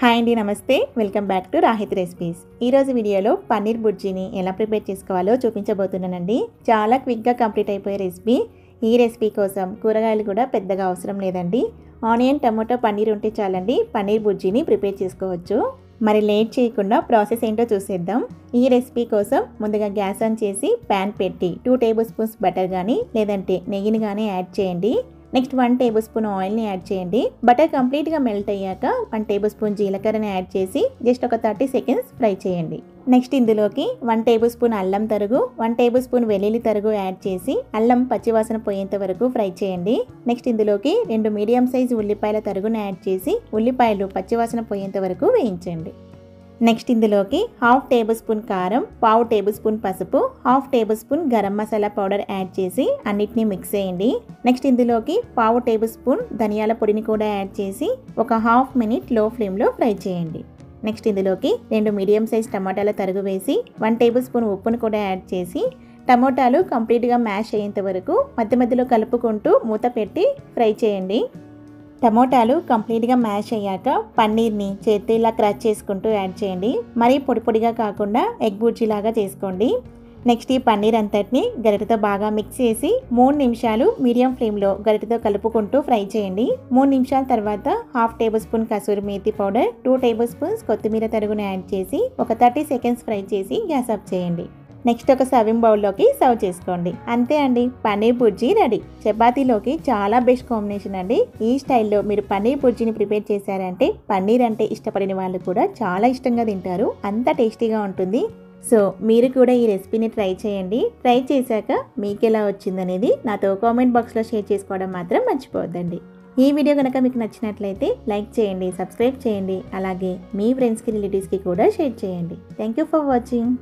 Hi అండి, namaste. Welcome back to Rahit recipes. ఈరోజు వీడియోలో పన్నీర్ బుర్జీని ఎలా ప్రిపేర్ చేసుకోవాలో చూపించబోతున్నానండి. చాలా క్విక్గా కంప్లీట్ అయిపోయే రెసిపీ. ఈ రెసిపీ కోసం కూరగాయలు కూడా పెద్దగా అవసరం లేదండి. ఆనియన్, టమాటో, పన్నీర్ ఉంటే చాలండి పన్నీర్ బుర్జీని ప్రిపేర్ చేసుకోవచ్చు. మరి లేట్ చేయకుండా ప్రాసెస్ ఏంటో చూసేద్దాం. ఈ రెసిపీ కోసం ముందుగా గ్యాస్ ఆన్ చేసి ప్యాన్ పెట్టి 2 టేబుల్ స్పూన్స్ బటర్ కానీ లేదంటే నెయ్యిని కానీ యాడ్ చేయండి. నెక్స్ట్ 1 టేబుల్ స్పూన్ ఆయిల్ని యాడ్ చేయండి. బటర్ కంప్లీట్గా మెల్ట్ అయ్యాక 1 టేబుల్ స్పూన్ జీలకర్రని యాడ్ చేసి జస్ట్ ఒక 30 సెకండ్స్ ఫ్రై చేయండి. నెక్స్ట్ ఇందులోకి 1 టేబుల్ స్పూన్ అల్లం తరుగు, 1 టేబుల్ స్పూన్ వెల్లుల్లి తరుగు యాడ్ చేసి అల్లం పచ్చివాసన పోయేంత వరకు ఫ్రై చేయండి. నెక్స్ట్ ఇందులోకి 2 మీడియం సైజ్ ఉల్లిపాయల తరుగును యాడ్ చేసి ఉల్లిపాయలు పచ్చివాసన పోయేంత వరకు వేయించండి. నెక్స్ట్ ఇందులోకి 1/2 టేబుల్ స్పూన్ కారం, 1/4 టేబుల్ స్పూన్ పసుపు, 1/2 table spoon garam masala powder add చేసి అన్నిటినీ మిక్స్ చేయండి. నెక్స్ట్ ఇందులోకి 1/4 టేబుల్ స్పూన్ ధనియాల పొడిని కూడా యాడ్ చేసి ఒక 1/2 మినిట్ లో ఫ్లేమ్లో ఫ్రై చేయండి. నెక్స్ట్ ఇందులోకి 2 మీడియం సైజ్ టమాటాల తరుగు వేసి 1 టేబుల్ స్పూన్ ఉప్పును కూడా యాడ్ చేసి టమాటాలు కంప్లీట్గా మ్యాష్ అయ్యేంత వరకు మధ్య మధ్యలో కలుపుకుంటూ మూత పెట్టి ఫ్రై చేయండి. టమోటాలు కంప్లీట్గా మ్యాష్ అయ్యాక పన్నీర్ని చేతితో ఇలా క్రష్ చేసుకుంటూ యాడ్ చేయండి. మరీ పొడి పొడిగా కాకుండా ఎగ్ బుర్జీ లాగా చేసుకోండి. నెక్స్ట్ ఈ పన్నీర్ అంతటిని గరిటెతో బాగా మిక్స్ చేసి 3 నిమిషాలు మీడియం ఫ్లేమ్లో గరిటెతో కలుపుకుంటూ ఫ్రై చేయండి. 3 నిమిషాల తర్వాత 1/2 table spoon kasuri methi powder, 2 table spoons కొత్తిమీర తరుగును యాడ్ చేసి ఒక 30 సెకండ్స్ ఫ్రై చేసి గ్యాస్ ఆఫ్ చేయండి. నెక్స్ట్ ఒక సర్వింగ్ బౌల్లోకి సర్వ్ చేసుకోండి. అంతే అండి, పన్నీర్ బుర్జీ రెడీ. చపాతీలోకి చాలా బెస్ట్ కాంబినేషన్ అండి. ఈ స్టైల్లో మీరు పన్నీర్ బుర్జీని ప్రిపేర్ చేశారంటే పన్నీర్ అంటే ఇష్టపడిన వాళ్ళు కూడా చాలా ఇష్టంగా తింటారు. అంత టేస్టీగా ఉంటుంది. సో మీరు కూడా ఈ రెసిపీని ట్రై చేయండి. ట్రై చేశాక మీకు ఎలా వచ్చిందనేది నాతో కామెంట్ బాక్స్లో షేర్ చేసుకోవడం మాత్రం మర్చిపోవద్దండి. ఈ వీడియో కనుక మీకు నచ్చినట్లయితే లైక్ చేయండి, సబ్స్క్రైబ్ చేయండి, అలాగే మీ ఫ్రెండ్స్కి, రిలేటివ్స్కి కూడా షేర్ చేయండి. Thank you for watching.